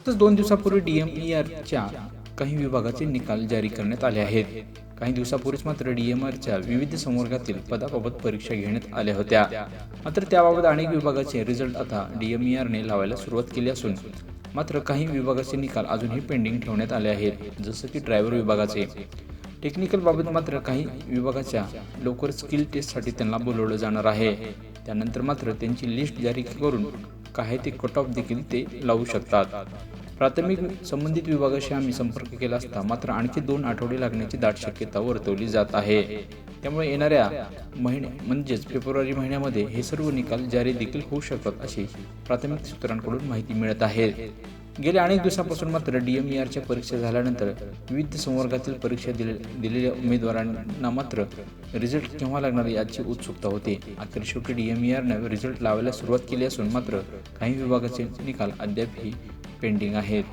नुकतंच 2 दिवसापूर्वी DMERच्या काही विभागाचे निकाल जारी करण्यात आले आहेत. काही दिवसापूर्वीच मात्र DMERच्या विविध संवर्गातील पदाबाबत परीक्षा घेण्यात आल्या होत्या. मात्र त्याबाबत अनेक विभागाचे रिझल्ट आता DMERने लावायला सुरुवात केली असून मात्र काही विभागाचे निकाल अजूनही पेंडिंग ठेवण्यात आले आहेत. जसं की ड्रायव्हर विभागाचे. टेक्निकल बाबत मात्र काही विभागाच्या लवकर स्किल टेस्टसाठी त्यांना बोलवलं जाणार आहे. त्यानंतर मात्र त्यांची लिस्ट जारी करून काय ते कट ऑफ देखील ते लावू शकतात. प्राथमिक संबंधित विभागाशी आम्ही संपर्क केला असता मात्र आणखी 2 आठवडे लागण्याची दाट शक्यता वर्तवली जात आहे. त्यामुळे येणाऱ्या म्हणजेच फेब्रुवारी महिन्यामध्ये हे सर्व निकाल जारी देखील होऊ शकतात अशी प्राथमिक सूत्रांकडून माहिती मिळत आहे. गेल्या अनेक दिवसांपासून मात्र DMERच्या परीक्षा झाल्यानंतर विविध संवर्गातील परीक्षा दिलेल्या उमेदवारांना मात्र रिझल्ट केव्हा लागणार याची उत्सुकता होती. अखेर शेवटी DMERने रिझल्ट लावायला सुरुवात केली असून मात्र काही विभागाचे निकाल अद्यापही पेंडिंग आहेत.